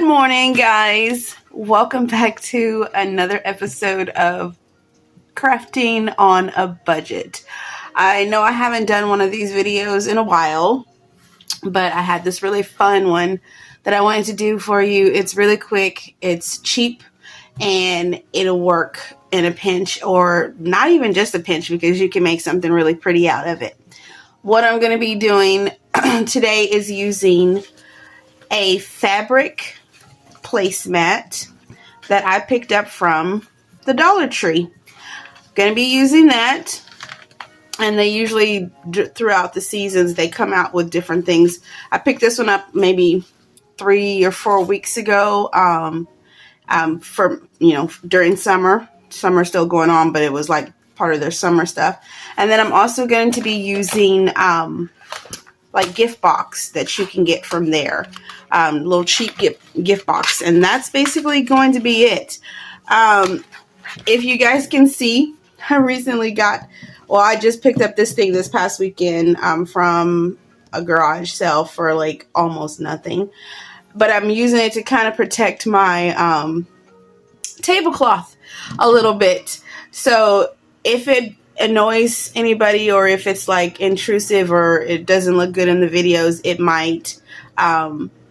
Good morning, guys. Welcome back to another episode of Crafting on a Budget. I know I haven't done one of these videos in a while, but I had this really fun one that I wanted to do for you. It's really quick, it's cheap, and it'll work in a pinch, or not even just a pinch, because you can make something really pretty out of it. What I'm going to be doing today is using a fabric placemat that I picked up from the Dollar Tree. Going to be using that, and they usually throughout the seasons they come out with different things. I picked this one up maybe 3 or 4 weeks ago for during summer. Summer's still going on, but it was like part of their summer stuff. And then I'm also going to be using like gift box that you can get from there. Little cheap gift box, and that's basically going to be it. If you guys can see, I recently I just picked up this thing this past weekend from a garage sale for like almost nothing, but I'm using it to kind of protect my tablecloth a little bit. So if it annoys anybody, or if it's like intrusive, or it doesn't look good in the videos, it might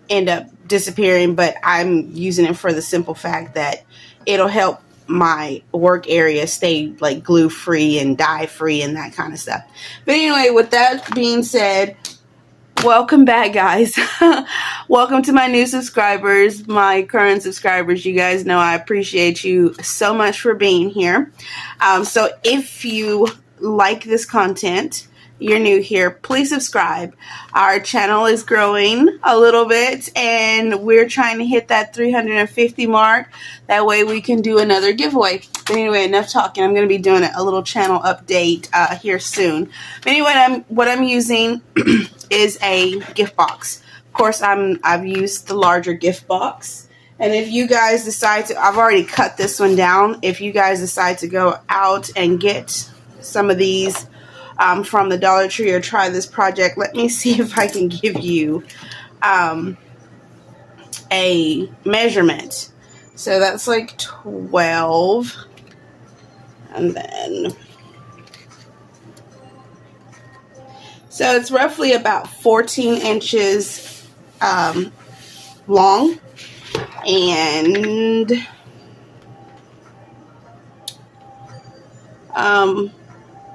end up disappearing, but I'm using it for the simple fact that it'll help my work area stay like glue free and dye free and that kind of stuff. But anyway, with that being said, welcome back, guys. Welcome to my new subscribers, my current subscribers. You guys know I appreciate you so much for being here. So if you like this content, you're new here, please subscribe. Our channel is growing a little bit, and we're trying to hit that 350 mark. That way we can do another giveaway. But anyway, enough talking. I'm going to be doing a little channel update here soon. But anyway, what I'm using is a gift box. Of course, I've used the larger gift box. And if you guys decide to, I've already cut this one down. If you guys decide to go out and get some of these from the Dollar Tree, or try this project, let me see if I can give you a measurement. So that's like 12, and then so it's roughly about 14 inches long, and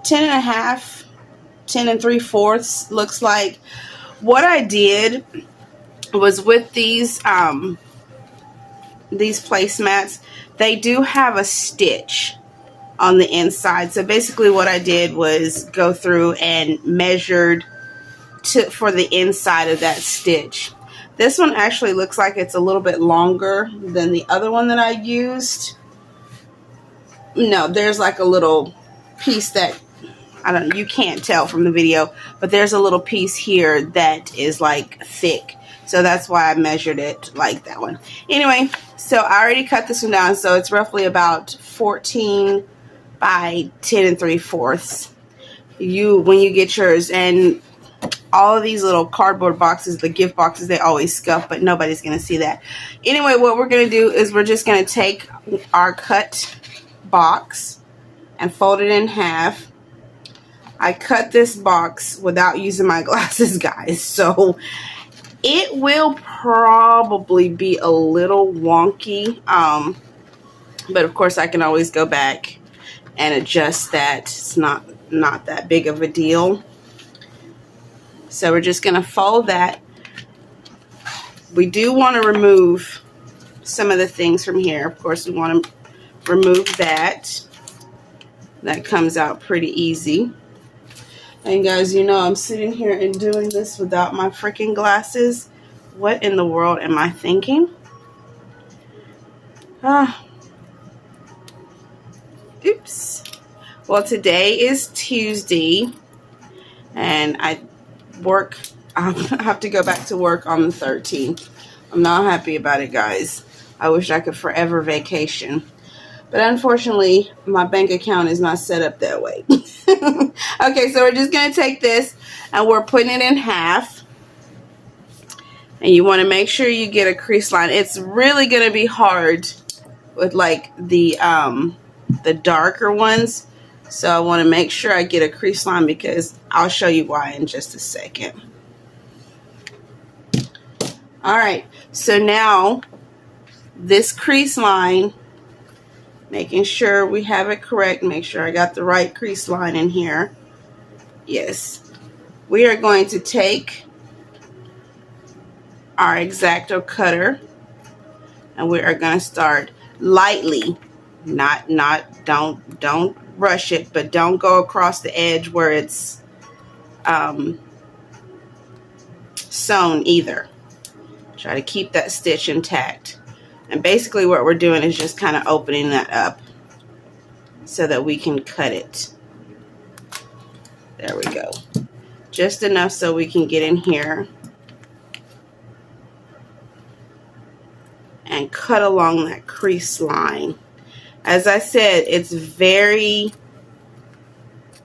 10 3/4 looks like. What I did was, with these placemats, they do have a stitch on the inside. So basically what I did was go through and measured for the inside of that stitch. This one actually looks like it's a little bit longer than the other one that I used. No, there's like a little piece that, I don't know, you can't tell from the video, but there's a little piece here that is like thick. So that's why I measured it like that one. Anyway, so I already cut this one down. So it's roughly about 14 by 10 3/4. When you get yours, and all of these little cardboard boxes, the gift boxes, they always scuff, but nobody's going to see that. Anyway, what we're going to do is we're just going to take our cut box and fold it in half. I cut this box without using my glasses, guys, so it will probably be a little wonky, but of course I can always go back and adjust that. It's not that big of a deal. So we're just going to fold that. We do want to remove some of the things from here. Of course, we want to remove that. That comes out pretty easy. And guys, you know I'm sitting here and doing this without my freaking glasses. What in the world am I thinking? Oops. Well, today is Tuesday, and I have to go back to work on the 13th. I'm not happy about it, guys. I wish I could forever vacation. But unfortunately, my bank account is not set up that way. Okay, so we're just going to take this and we're putting it in half. And you want to make sure you get a crease line. It's really going to be hard with like the darker ones. So I want to make sure I get a crease line, because I'll show you why in just a second. All right, so now this crease line, making sure we have it correct, make sure I got the right crease line in here. Yes. We are going to take our X-Acto cutter and we are going to start lightly. Don't rush it, but don't go across the edge where it's sewn either. Try to keep that stitch intact. And basically what we're doing is just kind of opening that up so that we can cut it. There we go. Just enough so we can get in here and cut along that crease line. As I said, it's very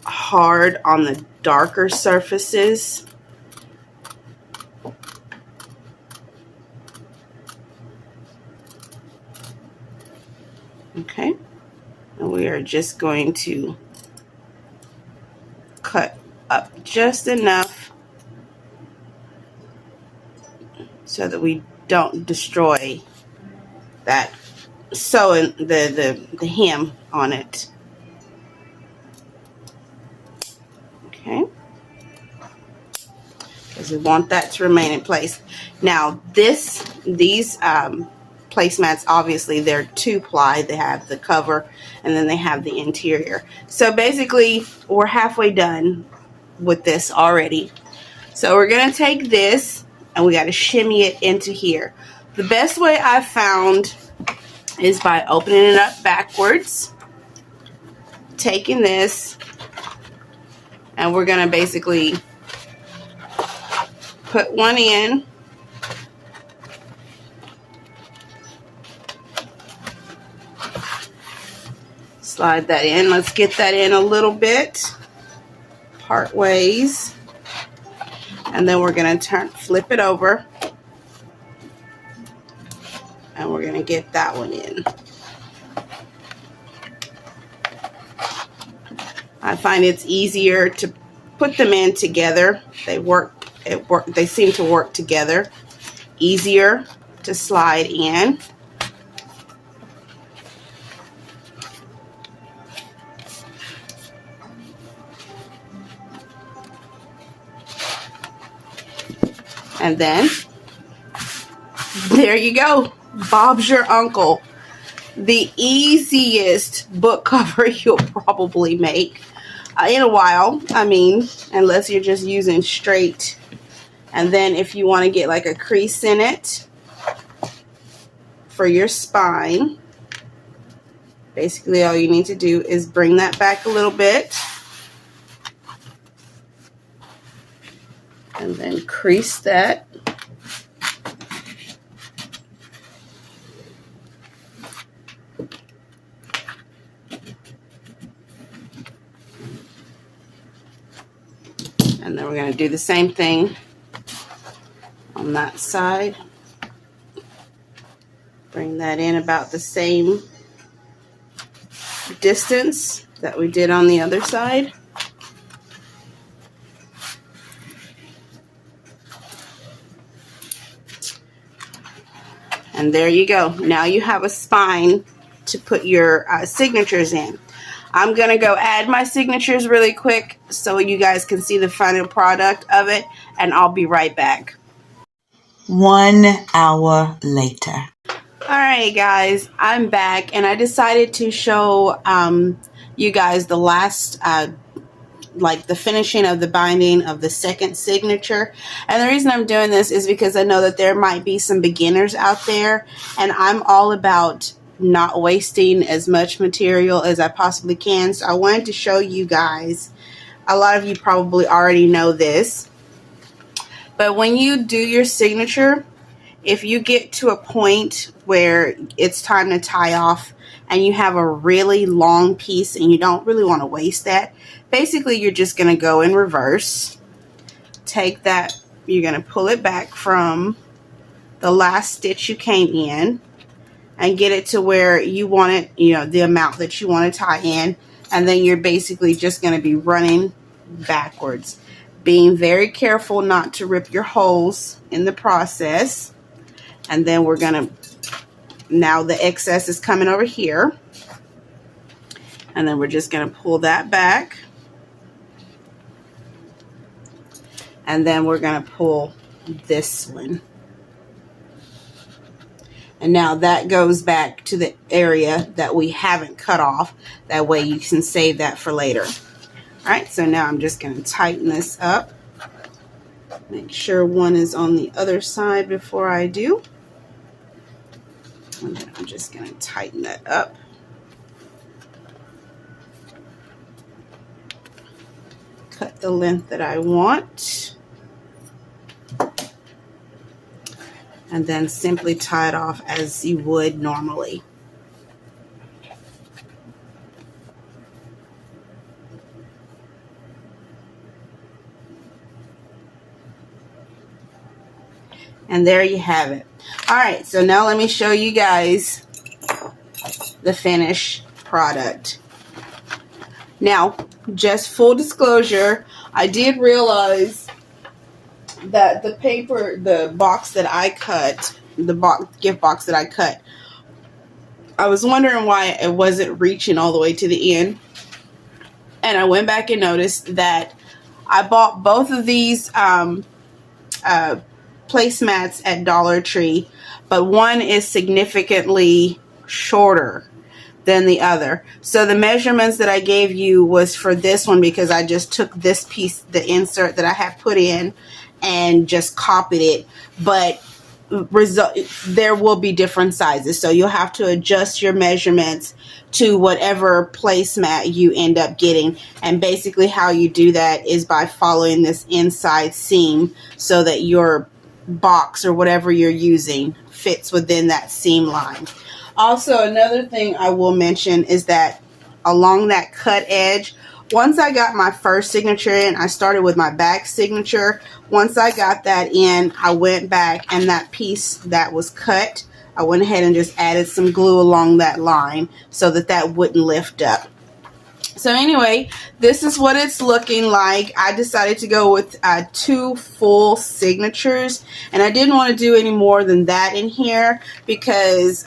hard on the darker surfaces. Okay, and we are just going to cut up just enough so that we don't destroy that sewing, the hem on it. Okay, because we want that to remain in place. Now these placemats, obviously they're 2-ply. They have the cover and then they have the interior. So basically we're halfway done with this already. So we're going to take this and we got to shimmy it into here. The best way I've found is by opening it up backwards, taking this, and we're going to basically put one in, slide that in. Let's get that in a little bit, part ways, and then we're going to flip it over, and we're going to get that one in. I find it's easier to put them in together. They seem to work together. Easier to slide in. And then there you go. Bob's your uncle. The easiest book cover you'll probably make in a while. I mean, unless you're just using straight. And then if you want to get like a crease in it for your spine, basically all you need to do is bring that back a little bit and then crease that. And then we're going to do the same thing on that side. Bring that in about the same distance that we did on the other side. And there you go. Now you have a spine to put your signatures in. I'm going to go add my signatures really quick so you guys can see the final product of it, and I'll be right back. 1 hour later. Alright guys, I'm back, and I decided to show you guys the last like the finishing of the binding of the second signature. And the reason I'm doing this is because I know that there might be some beginners out there, and I'm all about not wasting as much material as I possibly can. So I wanted to show you guys. A lot of you probably already know this, but when you do your signature, if you get to a point where it's time to tie off and you have a really long piece and you don't really want to waste that, basically you're just going to go in reverse. Take that, you're going to pull it back from the last stitch you came in and get it to where you want it, you know, the amount that you want to tie in, and then you're basically just going to be running backwards, being very careful not to rip your holes in the process. And then we're going to, now the excess is coming over here, and then we're just going to pull that back, and then we're going to pull this one. And now that goes back to the area that we haven't cut off. That way you can save that for later. All right, so now I'm just going to tighten this up. Make sure one is on the other side before I do. And then I'm just going to tighten that up. Cut the length that I want. And then simply tie it off as you would normally. And there you have it. All right, so now let me show you guys the finished product. Now, just full disclosure, I did realize that the paper, the box that I cut, the gift box that I cut, I was wondering why it wasn't reaching all the way to the end. And I went back and noticed that I bought both of these placemats at Dollar Tree, but one is significantly shorter than the other. So the measurements that I gave you was for this one because I just took this piece, the insert that I had put in, and just copied it. But there will be different sizes, so you'll have to adjust your measurements to whatever placemat you end up getting. And basically how you do that is by following this inside seam so that your box or whatever you're using fits within that seam line. Also, another thing I will mention is that along that cut edge, once I got my first signature in, I started with my back signature. Once I got that in, I went back, and that piece that was cut, I went ahead and just added some glue along that line so that that wouldn't lift up. So anyway, this is what it's looking like. I decided to go with 2 full signatures, and I didn't want to do any more than that in here because,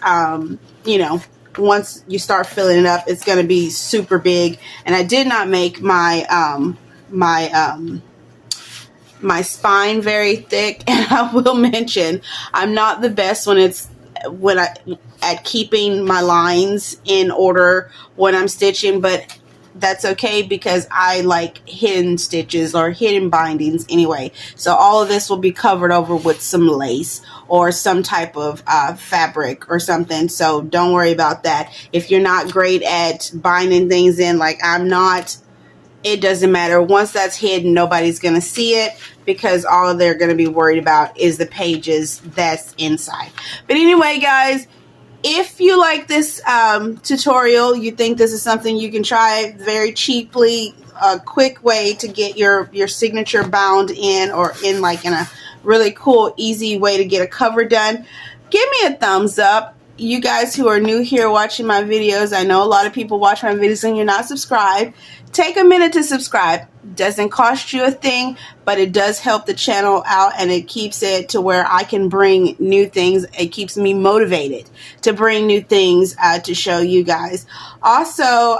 you know, once you start filling it up, it's going to be super big. And I did not make my my spine very thick. And I will mention, I'm not the best at keeping my lines in order when I'm stitching, but that's okay because I like hidden stitches or hidden bindings anyway. So all of this will be covered over with some lace or some type of fabric or something. So don't worry about that. If you're not great at binding things in like I'm not, it doesn't matter. Once that's hidden, nobody's going to see it because all they're going to be worried about is the pages that's inside. But anyway, guys, if you like this tutorial, you think this is something you can try very cheaply, a quick way to get your signature bound in, or in like in a really cool, easy way to get a cover done, give me a thumbs up. You guys who are new here watching my videos, I know a lot of people watch my videos and you're not subscribed. Take a minute to subscribe. Doesn't cost you a thing, but it does help the channel out, and it keeps it to where I can bring new things. It keeps me motivated to bring new things to show you guys. Also,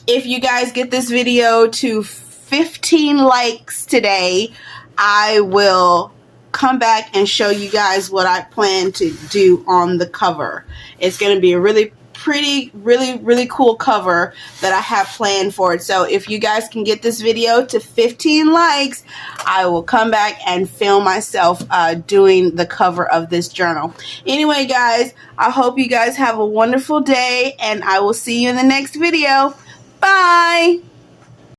if you guys get this video to 15 likes today, I will come back and show you guys what I plan to do on the cover. It's going to be a really pretty, really cool cover that I have planned for it. So if you guys can get this video to 15 likes, I will come back and film myself doing the cover of this journal. Anyway, guys, I hope you guys have a wonderful day, and I will see you in the next video. Bye!